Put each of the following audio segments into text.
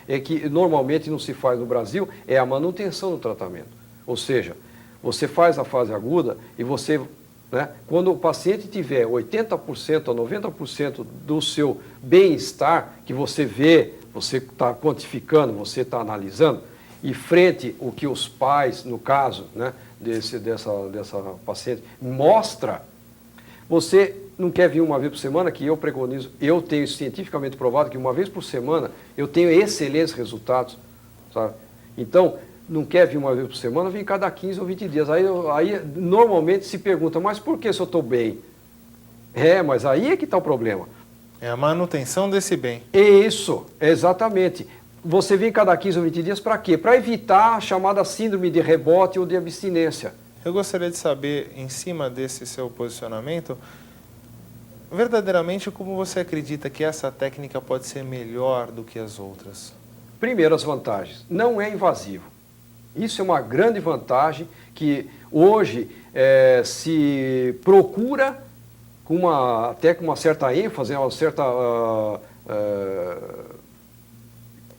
é que normalmente não se faz no Brasil, é a manutenção do tratamento. Ou seja, você faz a fase aguda e você, né, quando o paciente tiver 80% a 90% do seu bem-estar, que você vê, você está quantificando, você está analisando, e frente ao que os pais, no caso, né, dessa paciente, mostra, você não quer vir uma vez por semana, que eu preconizo, eu tenho cientificamente provado que uma vez por semana eu tenho excelentes resultados, sabe? Então, não quer vir uma vez por semana, vem cada 15 ou 20 dias. Aí normalmente se pergunta, mas por que se eu estou bem? Mas aí é que está o problema. É a manutenção desse bem. Isso, exatamente. Você vem cada 15 ou 20 dias para quê? Para evitar a chamada síndrome de rebote ou de abstinência. Eu gostaria de saber, em cima desse seu posicionamento, verdadeiramente como você acredita que essa técnica pode ser melhor do que as outras? Primeiro, as vantagens. Não é invasivo. Isso é uma grande vantagem que hoje se procura até com uma certa ênfase, uma certa,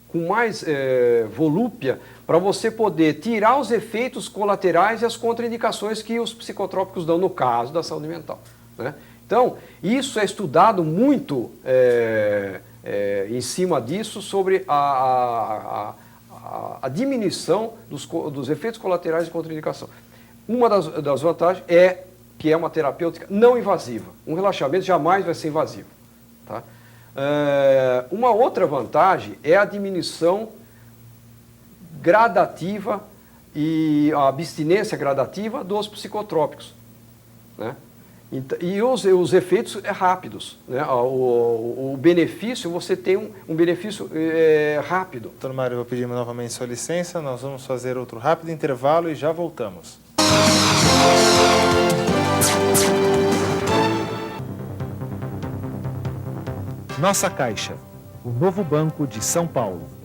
com mais volúpia, para você poder tirar os efeitos colaterais e as contraindicações que os psicotrópicos dão no caso da saúde mental, né? Então, isso é estudado muito em cima disso, sobre a diminuição dos efeitos colaterais de contraindicação. Uma das vantagens é que é uma terapêutica não invasiva. Um relaxamento jamais vai ser invasivo, tá? Uma outra vantagem é a diminuição gradativa e a abstinência gradativa dos psicotrópicos, né? E os efeitos rápidos, né? O benefício, você tem um benefício rápido. Doutor Mário, eu vou pedir novamente sua licença, nós vamos fazer outro rápido intervalo e já voltamos. Nossa Caixa, o novo banco de São Paulo.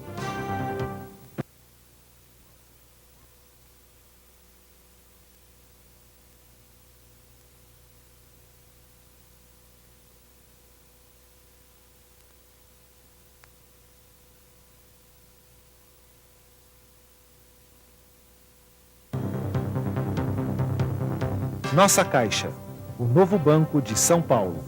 Nossa Caixa, o novo banco de São Paulo.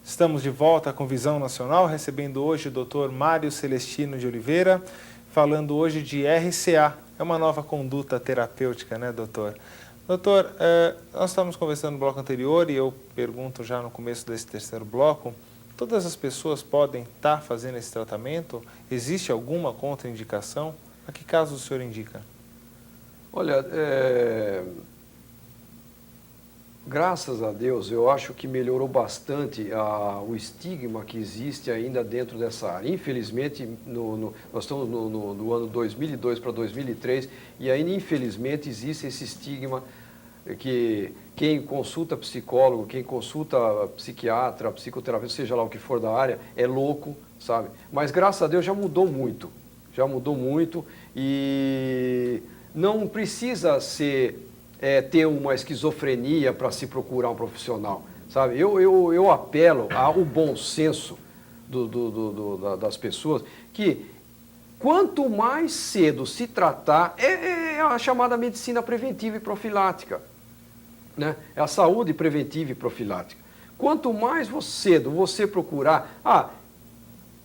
Estamos de volta com Visão Nacional, recebendo hoje o Dr. Mário Celestino de Oliveira, falando hoje de RCA. É uma nova conduta terapêutica, né, doutor? Doutor, nós estávamos conversando no bloco anterior e eu pergunto já no começo desse terceiro bloco, todas as pessoas podem estar fazendo esse tratamento? Existe alguma contraindicação? A que caso o senhor indica? Olha, graças a Deus, eu acho que melhorou bastante o estigma que existe ainda dentro dessa área. Infelizmente, nós estamos no ano 2002 para 2003 e ainda, infelizmente, existe esse estigma que quem consulta psicólogo, quem consulta psiquiatra, psicoterapeuta, seja lá o que for da área, é louco, sabe? Mas, graças a Deus, já mudou muito e não precisa ter uma esquizofrenia para se procurar um profissional, sabe? Eu apelo ao bom senso das pessoas, que quanto mais cedo se tratar, é a chamada medicina preventiva e profilática, né? É a saúde preventiva e profilática. Quanto mais cedo você procurar,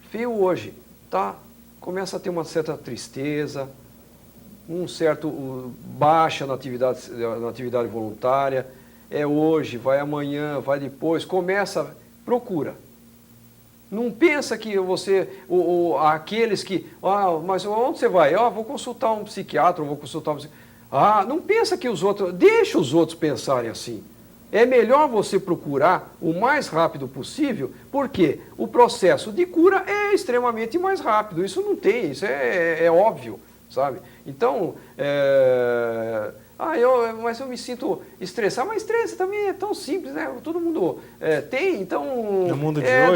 veio hoje, tá? Começa a ter uma certa tristeza, um certo baixa na atividade voluntária, hoje, vai amanhã, vai depois, procura. Não pensa que você, aqueles que, mas onde você vai? Vou consultar um psiquiatra, vou consultar um psiquiatra. Não pensa que os outros, deixa os outros pensarem assim. É melhor você procurar o mais rápido possível, porque o processo de cura é extremamente mais rápido. Isso não tem, isso é óbvio, sabe? Então, mas eu me sinto estressado. Mas estresse também é tão simples, né? Todo mundo tem, então... No mundo de hoje,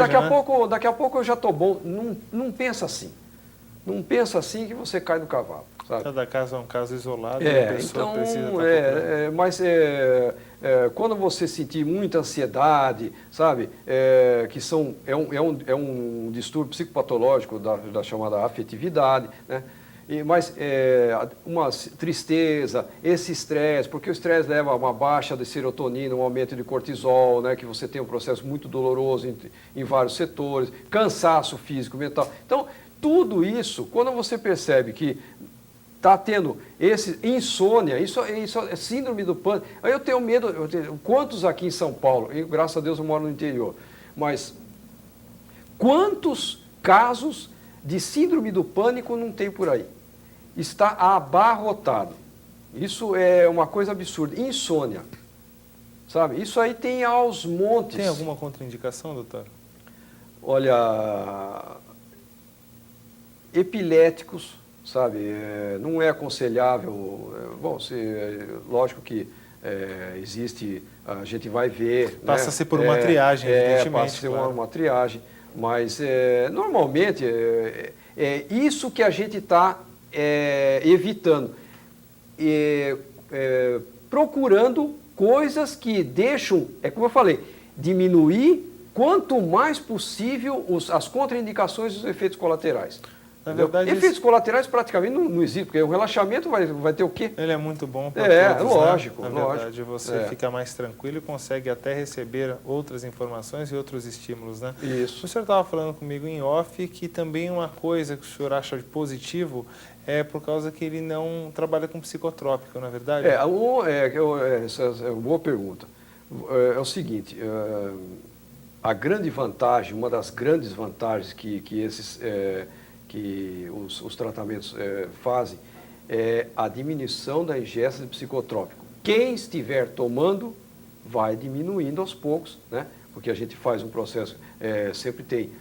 daqui a pouco eu já estou bom. Não pensa assim. Não pensa assim que você cai do cavalo, sabe? Cada caso é um caso isolado, e a pessoa então, precisa estar mas quando você sentir muita ansiedade, sabe, é um distúrbio psicopatológico da chamada afetividade, né? Mas uma tristeza, esse estresse, porque o estresse leva a uma baixa de serotonina, um aumento de cortisol, né, que você tem um processo muito doloroso em vários setores, cansaço físico, mental. Então, tudo isso, quando você percebe que está tendo insônia, isso é síndrome do pânico. Aí eu tenho medo, quantos aqui em São Paulo, e graças a Deus eu moro no interior, mas quantos casos de síndrome do pânico não tem por aí? Está abarrotado. Isso é uma coisa absurda. Insônia, sabe? Isso aí tem aos montes. Tem alguma contraindicação, doutor? Olha, epiléticos, sabe? Não é aconselhável. Bom, lógico que existe, a gente vai ver. Passa-se por uma triagem, evidentemente. Passa-se uma triagem. Mas, normalmente, é isso que a gente está evitando. Procurando coisas que deixam, como eu falei, diminuir quanto mais possível as contraindicações e os efeitos colaterais. Na verdade, efeitos colaterais praticamente não existem, porque o relaxamento vai ter o quê? Ele é muito bom para todos, lógico, né? Na verdade, você fica mais tranquilo e consegue até receber outras informações e outros estímulos, né? Isso. O senhor estava falando comigo em off que também uma coisa que o senhor acha de positivo é por causa que ele não trabalha com psicotrópico, não é verdade? Essa é uma boa pergunta. É o seguinte, a grande vantagem, uma das grandes vantagens que os tratamentos fazem é a diminuição da ingesta de psicotrópico. Quem estiver tomando vai diminuindo aos poucos, né? Porque a gente faz um processo, sempre tem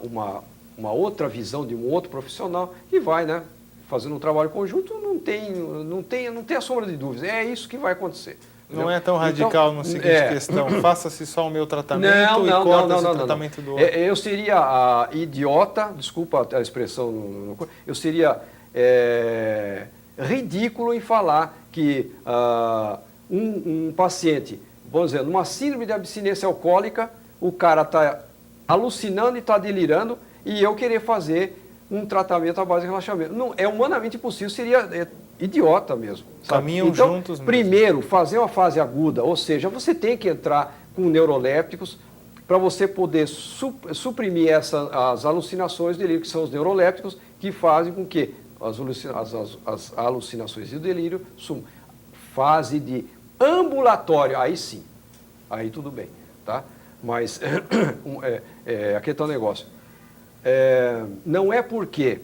uma outra visão de um outro profissional e vai, né, fazendo um trabalho conjunto, não tem a sombra de dúvidas. É isso que vai acontecer. Não é tão radical no seguinte questão, faça-se só o meu tratamento e corta-se o tratamento do outro. Eu seria idiota, desculpa a expressão, eu seria ridículo em falar que um paciente, vamos dizer, numa síndrome de abstinência alcoólica, o cara está alucinando e está delirando e eu querer fazer um tratamento à base de relaxamento. Não, é humanamente impossível, seria idiota mesmo. Sabe? Caminham então, juntos mesmo. Primeiro, fazer uma fase aguda, ou seja, você tem que entrar com neurolépticos para você poder suprimir as alucinações do delírio, que são os neurolépticos, que fazem com que as alucinações e o delírio sumam. Fase de ambulatório, aí sim, aí tudo bem, tá? Mas aqui está o negócio. Não é porque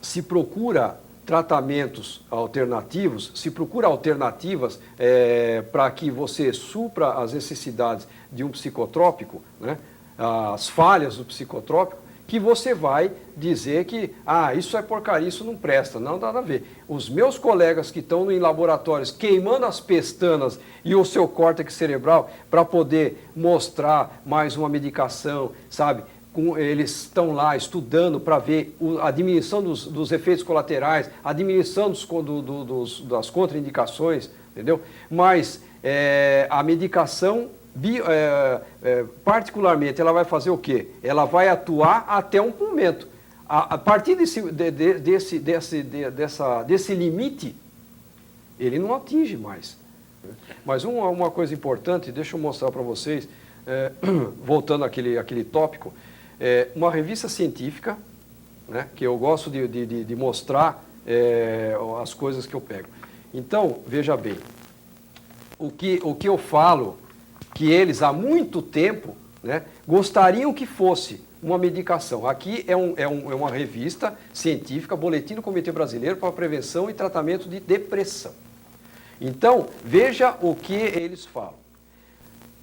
se procura tratamentos alternativos, se procura alternativas para que você supra as necessidades de um psicotrópico, né, as falhas do psicotrópico, que você vai dizer que isso é porcaria, isso não presta, não dá nada a ver. Os meus colegas que estão em laboratórios queimando as pestanas e o seu córtex cerebral para poder mostrar mais uma medicação, sabe? Eles estão lá estudando para ver a diminuição dos efeitos colaterais, a diminuição das contraindicações, entendeu? Mas a medicação, particularmente, ela vai fazer o quê? Ela vai atuar até um momento. A partir desse limite, ele não atinge mais. Mas uma coisa importante, deixa eu mostrar para vocês, voltando àquele tópico, uma revista científica, né, que eu gosto de mostrar as coisas que eu pego. Então, veja bem, o que eu falo, que eles há muito tempo, né, gostariam que fosse uma medicação. Aqui é uma revista científica, Boletim do Comitê Brasileiro para a Prevenção e Tratamento de Depressão. Então, veja o que eles falam.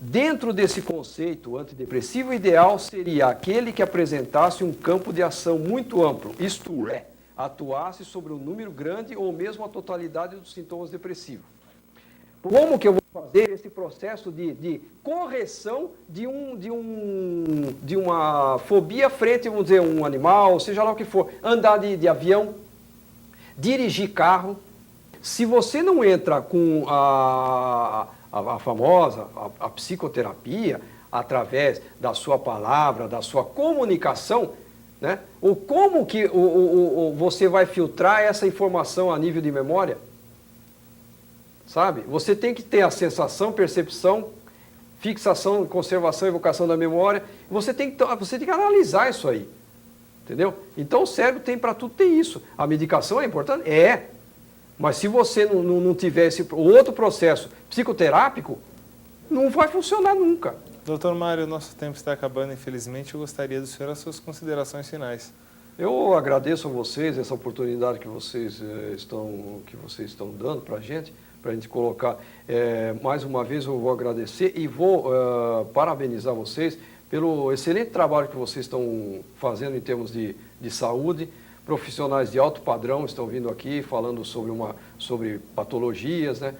Dentro desse conceito antidepressivo, o ideal seria aquele que apresentasse um campo de ação muito amplo, isto é, atuasse sobre um número grande ou mesmo a totalidade dos sintomas depressivos. Como que eu vou fazer esse processo de correção de uma fobia frente, vamos dizer, um animal, seja lá o que for, andar de avião, dirigir carro. Se você não entra com a famosa a psicoterapia, através da sua palavra, da sua comunicação, né? Ou como que você vai filtrar essa informação a nível de memória? Sabe? Você tem que ter a sensação, percepção, fixação, conservação, evocação da memória. Você tem que analisar isso aí. Entendeu? Então o cérebro tem para tudo, tem isso. A medicação é importante? É. Mas se você não tiver esse outro processo psicoterápico, não vai funcionar nunca. Doutor Mário, nosso tempo está acabando, infelizmente. Eu gostaria do senhor as suas considerações finais. Eu agradeço a vocês essa oportunidade que vocês estão dando para a gente colocar. Mais uma vez eu vou agradecer e vou parabenizar vocês pelo excelente trabalho que vocês estão fazendo em termos de saúde. Profissionais de alto padrão estão vindo aqui falando sobre patologias, né?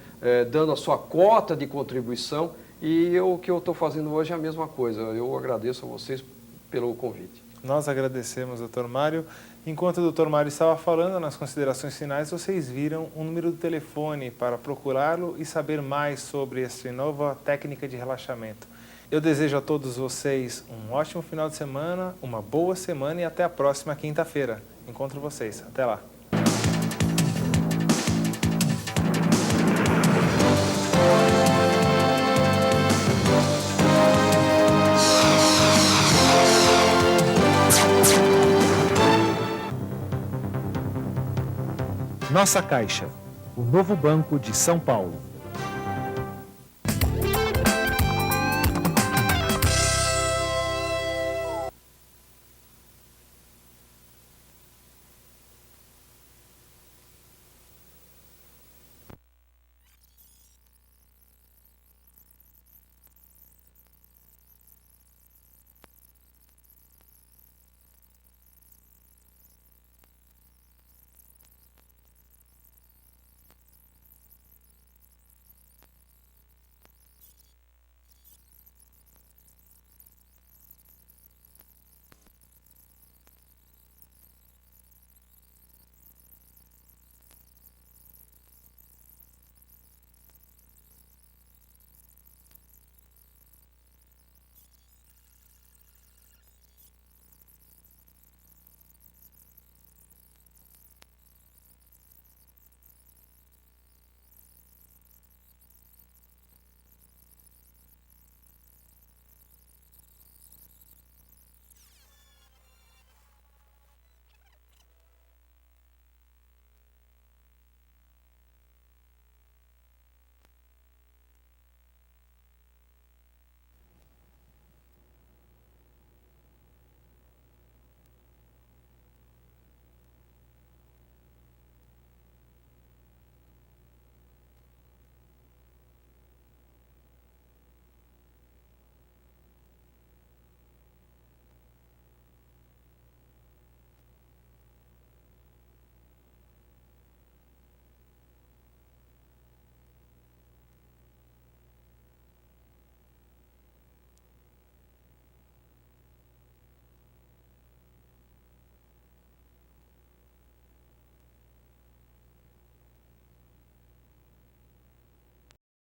Dando a sua cota de contribuição. E o que eu estou fazendo hoje é a mesma coisa. Eu agradeço a vocês pelo convite. Nós agradecemos, doutor Mário. Enquanto o doutor Mário estava falando, nas considerações finais, vocês viram um número de telefone para procurá-lo e saber mais sobre essa nova técnica de relaxamento. Eu desejo a todos vocês um ótimo final de semana, uma boa semana e até a próxima quinta-feira. Encontro vocês. Até lá. Nossa Caixa, o novo banco de São Paulo.